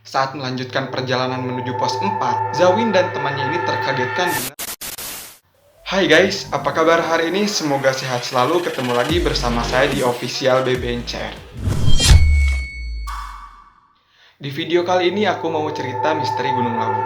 Saat melanjutkan perjalanan menuju pos 4, Zawin dan temannya ini terkagetkan dengan Hai guys, apa kabar hari ini? Semoga sehat selalu, ketemu lagi bersama saya di official BBNCR. Di video kali ini aku mau cerita misteri Gunung Lawu.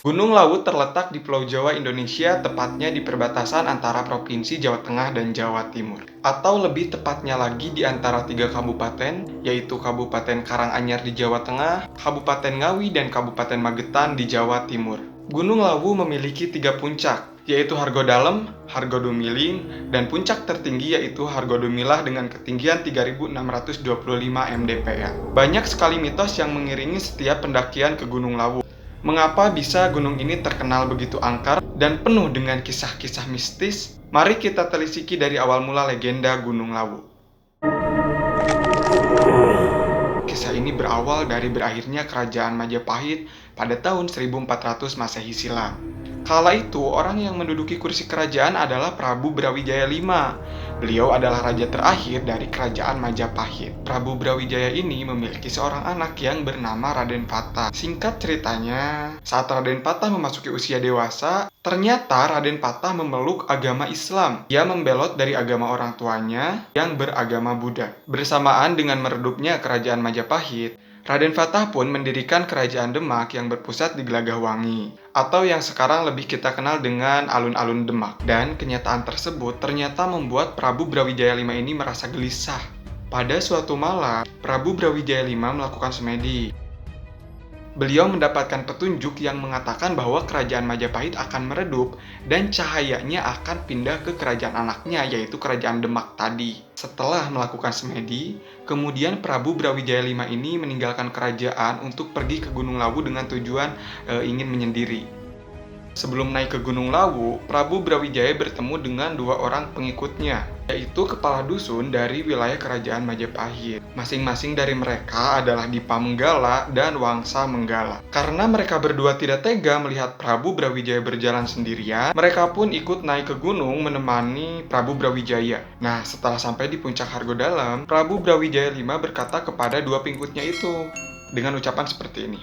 Gunung Lawu terletak di Pulau Jawa, Indonesia, tepatnya di perbatasan antara Provinsi Jawa Tengah dan Jawa Timur. Atau lebih tepatnya lagi di antara 3 kabupaten, yaitu Kabupaten Karanganyar di Jawa Tengah, Kabupaten Ngawi, dan Kabupaten Magetan di Jawa Timur. Gunung Lawu memiliki 3 puncak, yaitu Hargodalem, Hargodumiling, dan puncak tertinggi yaitu Hargodumilah dengan ketinggian 3.625 mdpl. Banyak sekali mitos yang mengiringi setiap pendakian ke Gunung Lawu. Mengapa bisa gunung ini terkenal begitu angker dan penuh dengan kisah-kisah mistis? Mari kita telisiki dari awal mula legenda Gunung Lawu. Kisah ini berawal dari berakhirnya kerajaan Majapahit pada tahun 1400 Masehi silam. Kala itu, orang yang menduduki kursi kerajaan adalah Prabu Brawijaya V. Beliau adalah raja terakhir dari kerajaan Majapahit. Prabu Brawijaya ini memiliki seorang anak yang bernama Raden Patah. Singkat ceritanya, saat Raden Patah memasuki usia dewasa, ternyata Raden Patah memeluk agama Islam. Ia membelot dari agama orang tuanya yang beragama Buddha. Bersamaan dengan meredupnya kerajaan Majapahit, Raden Patah pun mendirikan kerajaan Demak yang berpusat di Gelagahwangi, atau yang sekarang lebih kita kenal dengan alun-alun Demak. Dan kenyataan tersebut ternyata membuat Prabu Brawijaya V ini merasa gelisah. Pada suatu malam, Prabu Brawijaya V melakukan semedi. Beliau mendapatkan petunjuk yang mengatakan bahwa kerajaan Majapahit akan meredup dan cahayanya akan pindah ke kerajaan anaknya, yaitu kerajaan Demak tadi. Setelah melakukan semedi, kemudian Prabu Brawijaya V ini meninggalkan kerajaan untuk pergi ke Gunung Lawu dengan tujuan ingin menyendiri. Sebelum naik ke Gunung Lawu, Prabu Brawijaya bertemu dengan 2 orang pengikutnya, yaitu kepala dusun dari wilayah kerajaan Majapahit. Masing-masing dari mereka adalah Dipa Menggala dan Wangsa Menggala. Karena mereka berdua tidak tega melihat Prabu Brawijaya berjalan sendirian, mereka pun ikut naik ke gunung menemani Prabu Brawijaya. Nah, setelah sampai di puncak Hargodalem, Prabu Brawijaya V berkata kepada 2 pengikutnya itu dengan ucapan seperti ini.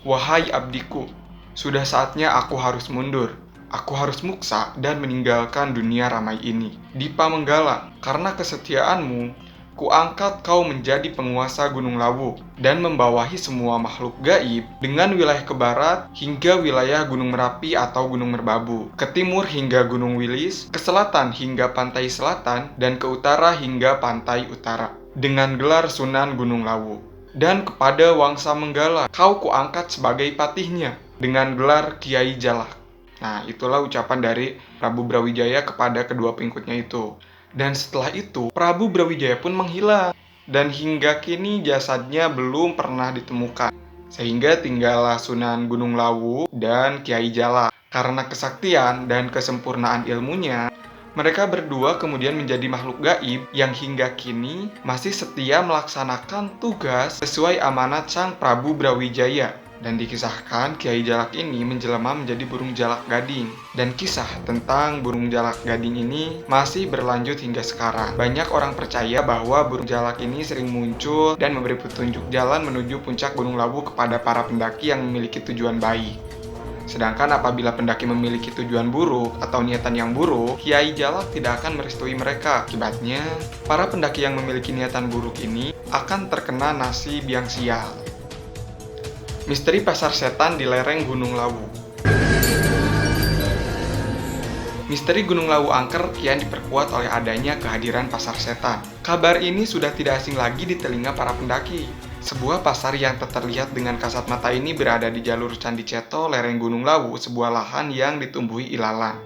Wahai abdiku, sudah saatnya aku harus mundur. Aku harus muksa dan meninggalkan dunia ramai ini. Dipa Menggala, karena kesetiaanmu, kuangkat kau menjadi penguasa Gunung Lawu dan membawahi semua makhluk gaib dengan wilayah ke barat hingga wilayah Gunung Merapi atau Gunung Merbabu, ke timur hingga Gunung Wilis, ke selatan hingga pantai selatan, dan ke utara hingga pantai utara, dengan gelar Sunan Gunung Lawu. Dan kepada Wangsa Menggala, kau kuangkat sebagai patihnya dengan gelar Kiai Jalak. Nah, itulah ucapan dari Prabu Brawijaya kepada kedua pengikutnya itu. Dan setelah itu, Prabu Brawijaya pun menghilang. Dan hingga kini jasadnya belum pernah ditemukan. Sehingga tinggallah Sunan Gunung Lawu dan Kiai Jalak. Karena kesaktian dan kesempurnaan ilmunya, mereka berdua kemudian menjadi makhluk gaib yang hingga kini masih setia melaksanakan tugas sesuai amanat Sang Prabu Brawijaya. Dan dikisahkan Kiai Jalak ini menjelma menjadi burung jalak gading. Dan kisah tentang burung jalak gading ini masih berlanjut hingga sekarang. Banyak orang percaya bahwa burung jalak ini sering muncul dan memberi petunjuk jalan menuju puncak Gunung Lawu kepada para pendaki yang memiliki tujuan baik. Sedangkan apabila pendaki memiliki tujuan buruk atau niatan yang buruk, Kiai Jalak tidak akan merestui mereka. Akibatnya, para pendaki yang memiliki niatan buruk ini akan terkena nasib yang sial. Misteri Pasar Setan di lereng Gunung Lawu. Misteri Gunung Lawu angker kian diperkuat oleh adanya kehadiran pasar setan. Kabar ini sudah tidak asing lagi di telinga para pendaki. Sebuah pasar yang tak terlihat dengan kasat mata ini berada di jalur Candi Ceto, lereng Gunung Lawu, sebuah lahan yang ditumbuhi ilalang.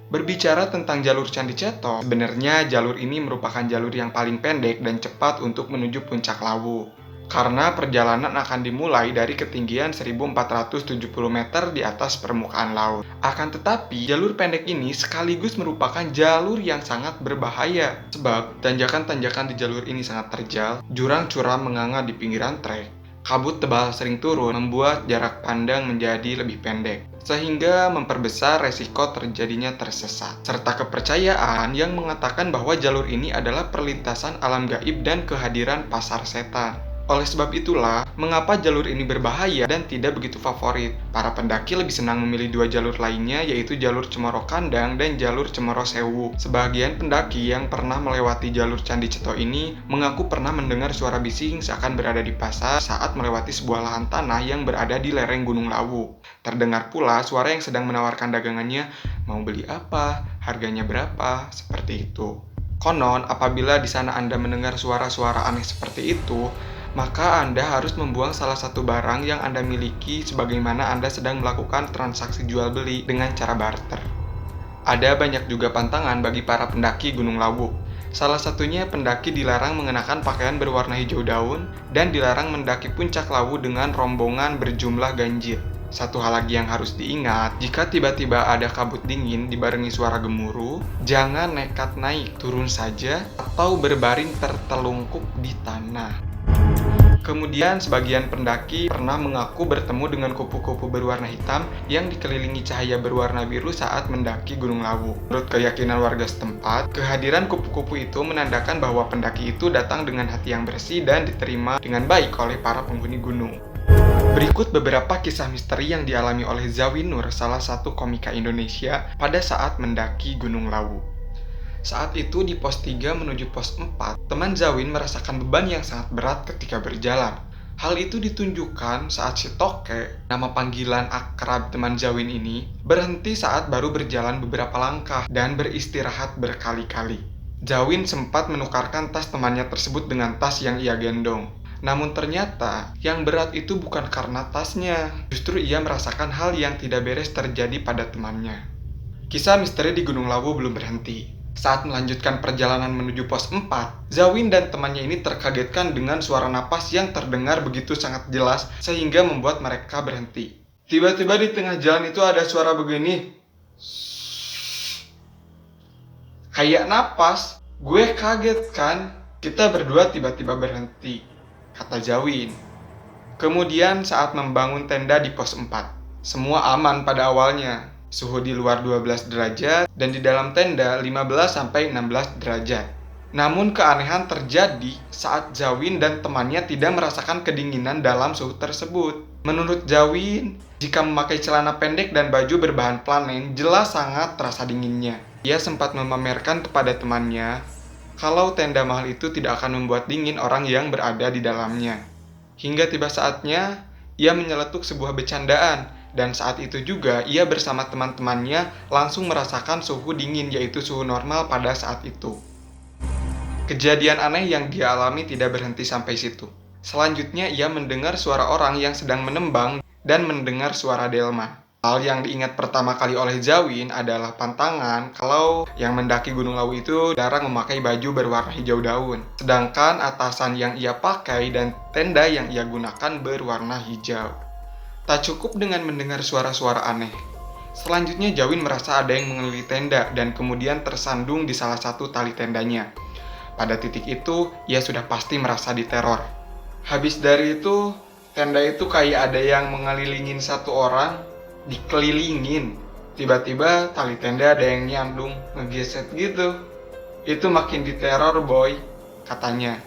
Berbicara tentang jalur Candi Ceto, sebenarnya jalur ini merupakan jalur yang paling pendek dan cepat untuk menuju puncak Lawu. Karena perjalanan akan dimulai dari ketinggian 1470 meter di atas permukaan laut. Akan tetapi, jalur pendek ini sekaligus merupakan jalur yang sangat berbahaya. Sebab, tanjakan-tanjakan di jalur ini sangat terjal, jurang curam menganga di pinggiran trek, kabut tebal sering turun, membuat jarak pandang menjadi lebih pendek. sehingga memperbesar resiko terjadinya tersesat, serta kepercayaan yang mengatakan bahwa jalur ini adalah perlintasan alam gaib dan kehadiran pasar setan. Oleh sebab itulah, mengapa jalur ini berbahaya dan tidak begitu favorit. Para pendaki lebih senang memilih dua jalur lainnya, yaitu jalur Cemoro Kandang dan jalur Cemoro Sewu. Sebagian pendaki yang pernah melewati jalur Candi Ceto ini mengaku pernah mendengar suara bising seakan berada di pasar saat melewati sebuah lahan tanah yang berada di lereng Gunung Lawu. Terdengar pula suara yang sedang menawarkan dagangannya, mau beli apa, harganya berapa, seperti itu. Konon, apabila di sana Anda mendengar suara-suara aneh seperti itu, maka Anda harus membuang salah satu barang yang Anda miliki sebagaimana Anda sedang melakukan transaksi jual beli dengan cara barter. Ada banyak juga pantangan bagi para pendaki Gunung Lawu. Salah satunya pendaki dilarang mengenakan pakaian berwarna hijau daun dan dilarang mendaki puncak Lawu dengan rombongan berjumlah ganjil. Satu hal lagi yang harus diingat, jika tiba-tiba ada kabut dingin dibarengi suara gemuruh, jangan nekat naik, turun saja atau berbaring tertelungkup di tanah. Kemudian sebagian pendaki pernah mengaku bertemu dengan kupu-kupu berwarna hitam yang dikelilingi cahaya berwarna biru saat mendaki Gunung Lawu. Menurut keyakinan warga setempat, kehadiran kupu-kupu itu menandakan bahwa pendaki itu datang dengan hati yang bersih dan diterima dengan baik oleh para penghuni gunung. Berikut beberapa kisah misteri yang dialami oleh Zawi Nur, salah satu komika Indonesia, pada saat mendaki Gunung Lawu. Saat itu di pos 3 menuju pos 4, teman Zawin merasakan beban yang sangat berat ketika berjalan. Hal itu ditunjukkan saat si Toke, nama panggilan akrab teman Zawin ini, berhenti saat baru berjalan beberapa langkah dan beristirahat berkali-kali. Zawin sempat menukarkan tas temannya tersebut dengan tas yang ia gendong. Namun ternyata yang berat itu bukan karena tasnya, justru ia merasakan hal yang tidak beres terjadi pada temannya. Kisah misteri di Gunung Lawu belum berhenti. Saat melanjutkan perjalanan menuju pos 4, Zawin dan temannya ini terkagetkan dengan suara napas yang terdengar begitu sangat jelas sehingga membuat mereka berhenti. Tiba-tiba di tengah jalan itu ada suara begini. Kayak napas. Gue kaget kan? Kita berdua tiba-tiba berhenti, kata Zawin. Kemudian saat membangun tenda di pos 4, semua aman pada awalnya. Suhu di luar 12 derajat dan di dalam tenda 15-16 derajat. Namun keanehan terjadi saat Zawin dan temannya tidak merasakan kedinginan dalam suhu tersebut. Menurut Zawin, jika memakai celana pendek dan baju berbahan planen, jelas sangat terasa dinginnya. Ia sempat memamerkan kepada temannya kalau tenda mahal itu tidak akan membuat dingin orang yang berada di dalamnya. Hingga tiba saatnya, ia menyeletuk sebuah bercandaan. Dan saat itu juga ia bersama teman-temannya langsung merasakan suhu dingin, yaitu suhu normal pada saat itu. Kejadian aneh yang dia alami tidak berhenti sampai situ. Selanjutnya ia mendengar suara orang yang sedang menembang dan mendengar suara delman. Hal yang diingat pertama kali oleh Zawin adalah pantangan kalau yang mendaki Gunung Lawu itu jarang memakai baju berwarna hijau daun. Sedangkan atasan yang ia pakai dan tenda yang ia gunakan berwarna hijau. Tak cukup dengan mendengar suara-suara aneh. Selanjutnya Zawin merasa ada yang mengelilingi tenda dan kemudian tersandung di salah satu tali tendanya. Pada titik itu, ia sudah pasti merasa diteror. Habis dari itu, tenda itu kayak ada yang mengelilingin satu orang, dikelilingin. Tiba-tiba tali tenda ada yang nyandung, ngegeset gitu. Itu makin diteror boy, katanya.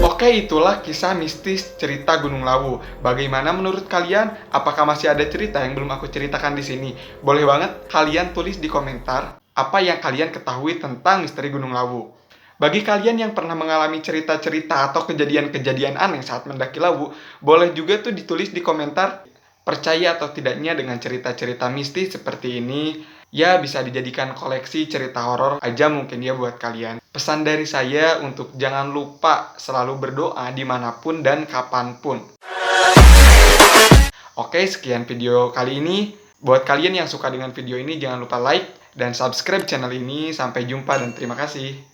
Oke, itulah kisah mistis cerita Gunung Lawu. Bagaimana menurut kalian? Apakah masih ada cerita yang belum aku ceritakan di sini? Boleh banget kalian tulis di komentar apa yang kalian ketahui tentang misteri Gunung Lawu. Bagi kalian yang pernah mengalami cerita-cerita atau kejadian-kejadian aneh saat mendaki Lawu, boleh juga tuh ditulis di komentar percaya atau tidaknya dengan cerita-cerita mistis seperti ini. Ya, bisa dijadikan koleksi cerita horor aja mungkin ya buat kalian. Pesan dari saya untuk jangan lupa selalu berdoa dimanapun dan kapanpun. Oke, sekian video kali ini. Buat kalian yang suka dengan video ini, jangan lupa like dan subscribe channel ini. Sampai jumpa dan terima kasih.